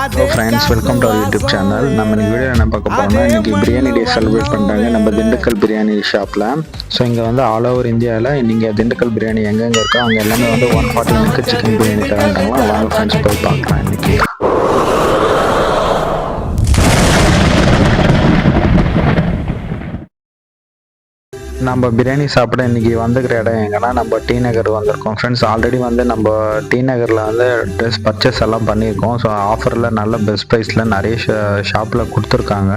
Hello friends, welcome to our YouTube channel. நம்ம இந்த video என்ன பார்க்க போறோம்னா இன்னைக்கு பிரியாணி டே செலிப்ரேட் பண்றாங்க நம்ம திண்டுக்கல் பிரியாணி ஷாப்ல. ஸோ இங்கே வந்து ஆல் ஓவர் இந்தியாவில் நீங்கள் திண்டுக்கல் பிரியாணி எங்கெங்கே இருக்கோ அங்கே எல்லாமே வந்து 140 சிக்கன் பிரியாணி தராங்க. வாங்க ஃப்ரெண்ட்ஸ் போய் பார்க்கலாம் இன்னைக்கு. நம்ம பிரியாணி சாப்பிட இன்றைக்கி வந்துக்கிற இடம் எங்கன்னா நம்ம டி நகர் வந்திருக்கோம் ஃப்ரெண்ட்ஸ். ஆல்ரெடி வந்து நம்ம டி நகரில் வந்து ட்ரெஸ் பர்ச்சேஸ் எல்லாம் பண்ணியிருக்கோம். ஸோ ஆஃபரில் நல்ல பெஸ்ட் ப்ரைஸில் நிறைய ஷாப்பில் கொடுத்துருக்காங்க.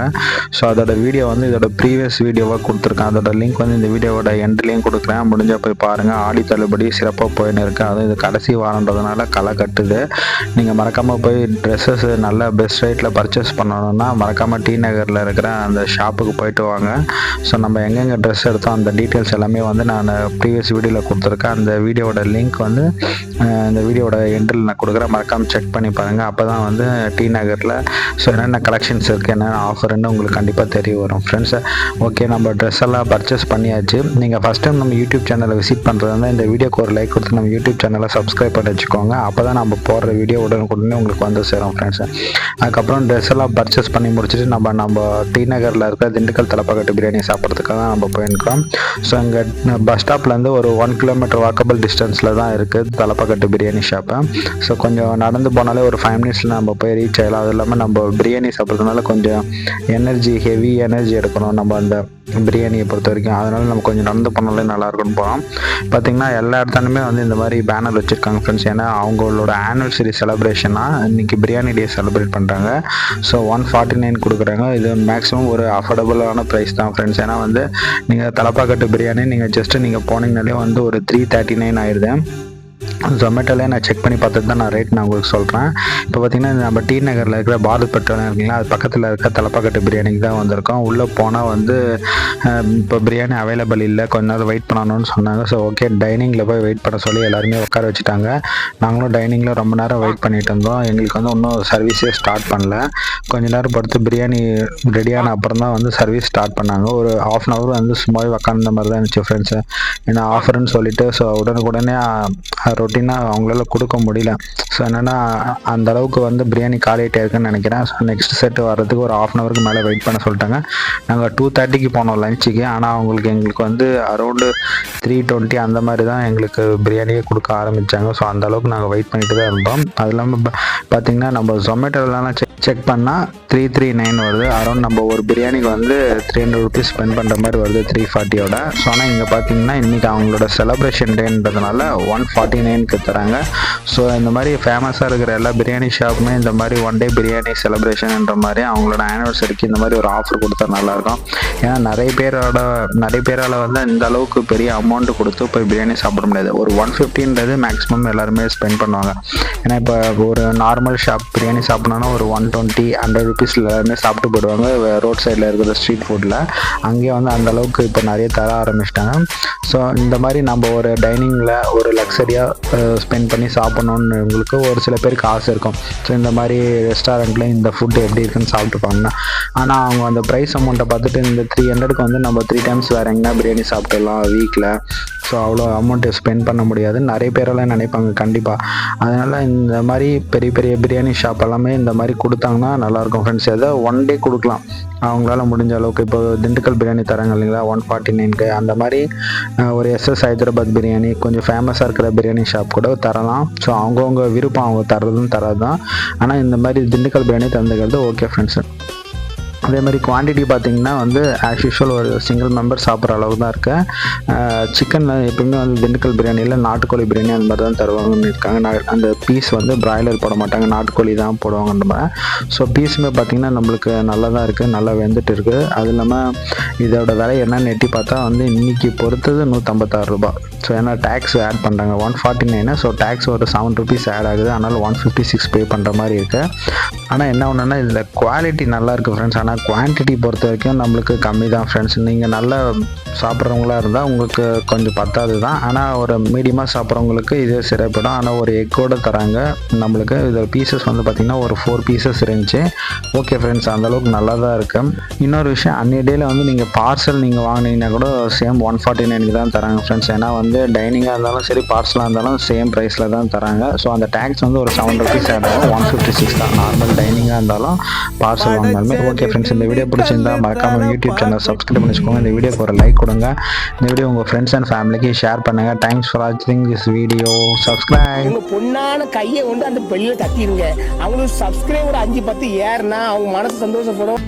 ஸோ அதோட வீடியோ வந்து இதோட ப்ரீவியஸ் வீடியோவாக கொடுத்துருக்கேன். அதோட லிங்க் வந்து இந்த வீடியோவோட எண்ட்லேயும் கொடுக்குறேன். முடிஞ்சால் போய் பாருங்கள். ஆடி தள்ளுபடி சிறப்பாக போயின்னு இருக்குது. அதுவும் இது கடைசி வாரன்றதுனால களை கட்டுது. நீங்கள் மறக்காமல் போய் ட்ரெஸ்ஸஸ் நல்ல பெஸ்ட் ரேட்டில் பர்ச்சேஸ் பண்ணணுன்னா மறக்காமல் டி நகரில் இருக்கிற அந்த ஷாப்புக்கு போயிட்டு வாங்க. ஸோ நம்ம எங்கெங்கே ட்ரெஸ் எடுத்தோம் அந்த டீட்டெயில்ஸ் எல்லாமே வந்து நான் ப்ரீவியஸ் வீடியோவில் கொடுத்துருக்கேன். அந்த வீடியோட லிங்க் வந்து இந்த வீடியோட எண்டில் நான் கொடுக்குறேன். மறக்காமல் செக் பண்ணி பாருங்கள். அப்போ தான் வந்து டி நகரில் ஸோ என்னென்ன கலெக்ஷன்ஸ் இருக்குது, என்னென்ன ஆஃபர்ன்னு உங்களுக்கு கண்டிப்பாக தெரிய வரும் ஃப்ரெண்ட்ஸ். ஓகே, நம்ம ட்ரெஸ் எல்லாம் பர்ச்சேஸ் பண்ணியாச்சு. நீங்கள் ஃபஸ்ட் டைம் நம்ம யூடியூப் சேனலை விசிட் பண்ணுறதா இந்த வீடியோக்கு ஒரு லைக் கொடுத்து நம்ம யூடியூப் சேனலை சப்ஸ்கிரைப் பண்ணி வச்சுக்கோங்க. அப்போ தான் நம்ம போடுற வீடியோ உடனுக்குடனே உங்களுக்கு வந்து சேரும் ஃப்ரெண்ட்ஸ். அதுக்கப்புறம் ட்ரெஸ் எல்லாம் பர்ச்சேஸ் பண்ணி முடிச்சுட்டு நம்ம டி நகரில் இருக்கிற திண்டுக்கல் தலப்பாக்கட்டு பிரியாணி சாப்பிட்றதுக்காக தான் நம்ம போயிருக்கோம். ஸோ இங்கே பஸ் ஸ்டாப்லேருந்து ஒரு 1 கிலோமீட்டர் வாக்கபிள் டிஸ்டன்ஸில் தான் இருக்குது தலப்பாக்கட்டு பிரியாணி ஷாப்பு. ஸோ கொஞ்சம் நடந்து போனாலே ஒரு 5 மினிட்ஸில் நம்ம போய் ரீச் ஆகலாம். அது இல்லாமல் நம்ம பிரியாணி சாப்பிட்றதுனால கொஞ்சம் ஹெவி எனர்ஜி எடுக்கணும் நம்ம அந்த பிரியாணியை பொறுத்த வரைக்கும். அதனால நம்ம கொஞ்சம் நடந்து போனாலே நல்லா இருக்குன்னு போகிறோம். பார்த்திங்கன்னா எல்லா இடத்துலையுமே வந்து இந்த மாதிரி பேனர் வச்சுருக்காங்க ஃப்ரெண்ட்ஸ். ஏன்னா அவங்களோட ஆனிவர்சரி செலிப்ரேஷனாக இன்றைக்கி பிரியாணி டே செலிப்ரேட் பண்ணுறாங்க. ஸோ 149 கொடுக்குறாங்க. இது மேக்ஸிமம் ஒரு அஃபோர்டபுளான ப்ரைஸ் தான் ஃப்ரெண்ட்ஸ். ஏன்னா வந்து நீங்கள் தலப்பாக்கட்டு பிரியாணி நீங்கள் போனீங்கனாலே வந்து ஒரு 339 ஆயிடுது. ஜொமேட்டோலேயே நான் செக் பண்ணி பார்த்துட்டு தான் நான் ரேட் நான் உங்களுக்கு சொல்கிறேன். இப்போ பார்த்திங்கன்னா நம்ம டி நகரில் இருக்கிற பாரத் பெட்ரோலியம் இருக்குங்களா, அது பக்கத்தில் இருக்க தலப்பாக்கட்டு பிரியாணிக்கு தான் வந்திருக்கோம். உள்ளே போனால் வந்து இப்போ பிரியாணி அவைலபிள் இல்லை, கொஞ்ச நேரம் வெயிட் பண்ணணும்னு சொன்னாங்க. ஸோ ஓகே, டைனிங்கில் போய் வெயிட் பண்ண சொல்லி எல்லாருமே உட்கார வச்சுட்டாங்க. நாங்களும் டைனிங்கில் ரொம்ப நேரம் வெயிட் பண்ணிட்டு இருந்தோம். எங்களுக்கு வந்து இன்னும் சர்வீஸே ஸ்டார்ட் பண்ணல. கொஞ்ச நேரம் பொறுத்து பிரியாணி ரெடியான அப்புறம் தான் வந்து சர்வீஸ் ஸ்டார்ட் பண்ணாங்க. ஒரு 1/2 hour வந்து சும்மாவே உக்காந்த மாதிரி தான் இருந்துச்சு ஃப்ரெண்ட்ஸு. ஏன்னா ஆஃபர்னு சொல்லிட்டு ஸோ உடனே ரொட்டீனாக அவங்களால கொடுக்க முடியல. ஸோ என்னென்னா அந்த அளவுக்கு வந்து பிரியாணி காலியாகிட்டே இருக்குன்னு நினைக்கிறேன். ஸோ நெக்ஸ்ட் செட் வர்றதுக்கு ஒரு 1/2 hour மேலே வெயிட் பண்ண சொல்லிட்டாங்க. நாங்கள் 2:30 போனோம் லஞ்சுக்கு. ஆனால் எங்களுக்கு வந்து அரௌண்டு 3:20 அந்த மாதிரி தான் எங்களுக்கு பிரியாணியே கொடுக்க ஆரம்பித்தாங்க. ஸோ அந்த அளவுக்கு நாங்கள் வெயிட் பண்ணிட்டு தான் இருந்தோம். அது இல்லாமல் பார்த்திங்கன்னா நம்ம ஜொமேட்டோலாம் செக் பண்ணால் 339 வருது. அரௌண்ட் நம்ம ஒரு பிரியாணிக்கு வந்து 300 rupees ஸ்பெண்ட் பண்ணுற மாதிரி வருது 340யோட. ஸோ ஆனால் இங்கே பார்த்தீங்கன்னா இன்றைக்கி அவங்களோட செலிப்ரேஷன் டேன்றதுனால 149க்கு தராங்க. ஸோ இந்த மாதிரி ஃபேமஸாக இருக்கிற எல்லா பிரியாணி ஷாப்புமே இந்த மாதிரி 1 day பிரியாணி செலிப்ரேஷன்ன்ற மாதிரி அவங்களோட ஆனிவர்சரிக்கு இந்த மாதிரி ஒரு ஆஃபர் கொடுத்தா நல்லாயிருக்கும். ஏன்னா நிறைய பேரால் வந்து இந்த அளவுக்கு பெரிய அமௌண்ட்டு கொடுத்து போய் பிரியாணி சாப்பிட முடியாது. ஒரு 150ன்றது மேக்ஸிமம் எல்லாருமே ஸ்பெண்ட் பண்ணுவாங்க. ஏன்னா இப்போ ஒரு நார்மல் ஷாப் பிரியாணி சாப்பிட்ணுன்னா ஒரு 120-100 rupees எல்லாருமே சாப்பிட்டு போடுவாங்க ரோட் சைடில் இருக்கிற ஸ்ட்ரீட் ஃபுட்டில். அங்கேயே வந்து அந்த அளவுக்கு இப்போ நிறைய தர ஆரம்பிச்சிட்டாங்க. ஸோ இந்த மாதிரி நம்ம ஒரு டைனிங்கில் ஒரு லக்ஸரியாக ஸ்பெண்ட் பண்ணி சாப்பிட்ணுன்னு உங்களுக்கு ஒரு சில பேருக்கு ஆசை இருக்கும். ஸோ இந்த மாதிரி ரெஸ்டாரண்ட்டில் இந்த ஃபுட்டு எப்படி இருக்குன்னு சாப்பிட்டுப்பாங்கன்னா, ஆனால் அவங்க அந்த ப்ரைஸ் அமௌண்ட்டை பார்த்துட்டு இந்த 300க்கு வந்து நம்ம 3 times வேறு எங்கன்னா பிரியாணி சாப்பிட்டுடலாம் வீக்கில். ஸோ அவ்வளோ அமௌண்ட்டு ஸ்பெண்ட் பண்ண முடியாது நிறைய பேரெல்லாம் நினைப்பாங்க கண்டிப்பாக. அதனால் இந்த மாதிரி பெரிய பிரியாணி ஷாப் எல்லாமே இந்த மாதிரி கொடுத்தாங்கன்னா நல்லாயிருக்கும் ஃப்ரெண்ட்ஸ். ஏதோ 1 day கொடுக்கலாம் அவங்களால முடிஞ்ச அளவுக்கு. இப்போ திண்டுக்கல் பிரியாணி தராங்க இல்லைங்களா 149க்கு, அந்த மாதிரி ஒரு எஸ்எஸ் ஹைதராபாத் பிரியாணி கொஞ்சம் ஃபேமஸாக இருக்கிற பிரியாணி ஷாப் கூட தரலாம். ஸோ அவங்கவுங்க விருப்பம், அவங்க தர்றதும் தராதான். ஆனால் இந்த மாதிரி திண்டுக்கல் பிரியாணி தந்துக்கிறது ஓகே ஃப்ரெண்ட்ஸு. அதே மாதிரி குவான்டிட்டி பார்த்திங்கன்னா வந்து ஆஸ் யூஷுவல் ஒரு சிங்கிள் மெம்பர் சாப்பிட்ற அளவு தான் இருக்குது. சிக்கன் எப்பவுமே வந்து திண்டுக்கல் பிரியாணியில் நாட்டுக்கோழி பிரியாணி அந்த மாதிரி தான் தருவாங்கன்னு இருக்காங்க. அந்த பீஸ் வந்து பிராய்லர் போட மாட்டாங்க, நாட்டுக்கோழி தான் போடுவாங்கன்ற மாதிரி. ஸோ பீஸுமே பார்த்திங்கன்னா நம்மளுக்கு நல்லா தான் இருக்குது, நல்லா வெந்துட்டு இருக்குது. அது இல்லாமல் இதோட விலை என்னன்னு எட்டி பார்த்தா வந்து இன்றைக்கி பொறுத்தது 156 ரூபாய். ஸோ ஏன்னா டேக்ஸ் ஆட் பண்ணுறாங்க 149. ஸோ டேக்ஸ் ஒரு 7 rupees ஆட் ஆகுது. அதனால் 156 பே பண்ணுற மாதிரி இருக்குது. ஆனால் என்ன ஒன்றுன்னா இதில் குவாலிட்டி நல்லா இருக்குது ஃப்ரெண்ட்ஸ். ஆனால் ஆனால் குவான்டிட்டி பொறுத்த வரைக்கும் நம்மளுக்கு கம்மி தான் ஃப்ரெண்ட்ஸ். நீங்கள் நல்லா சாப்பிட்றவங்களா இருந்தால் உங்களுக்கு கொஞ்சம் பத்தாது தான், ஆனால் ஒரு மீடியமாக சாப்பிட்றவங்களுக்கு இது சிறப்பிடும். ஆனால் ஒரு எக்கோடு தராங்க நம்மளுக்கு. இது பீசஸ் வந்து பார்த்திங்கன்னா ஒரு 4 பீசஸ் இருந்துச்சு. ஓகே ஃப்ரெண்ட்ஸ், அந்தளவுக்கு நல்லா தான் இருக்குது. இன்னொரு விஷயம், அன்றைய டேயில் வந்து நீங்கள் பார்சல் நீங்கள் வாங்கினீங்கன்னா கூட சேம் 149 தான் தராங்க ஃப்ரெண்ட்ஸ். ஏன்னா வந்து டைனிங்காக இருந்தாலும் சரி பார்சலாக இருந்தாலும் சேம் ப்ரைஸில் தான் தராங்க. ஸோ அந்த டேக்ஸ் வந்து ஒரு 7 rupees ஆட் ஆகும். 156 தான் நார்மல் டைனிங்காக இருந்தாலும் பார்சல் வாங்கினாலுமே. ஓகே ஃப்ரெண்ட்ஸ், இந்த வீடியோ பிடிச்சிருந்தா மறக்காமல் யூடியூப் சேனல் சப்ஸ்கிரைப் பண்ணி வச்சுக்கோங்க. இந்த வீடியோக்கு ஒரு லைக் கொடுங்க. இந்த வீடியோ உங்கள் ஃப்ரெண்ட்ஸ் அண்ட் ஃபேமிலிக்கு ஷேர் பண்ணுங்கள். தேங்க்ஸ் ஃபார் வாட்சிங் திஸ் வீடியோ. சப்ஸ்கிரைப். உங்க பொண்ணான கையை கொண்டு அந்த பெல்லில் தட்டிடுங்க. அவங்களுக்கு சப்ஸ்கிரைபர் 5-10 ஏறுனா அவங்க மனசு சந்தோஷப்படும்.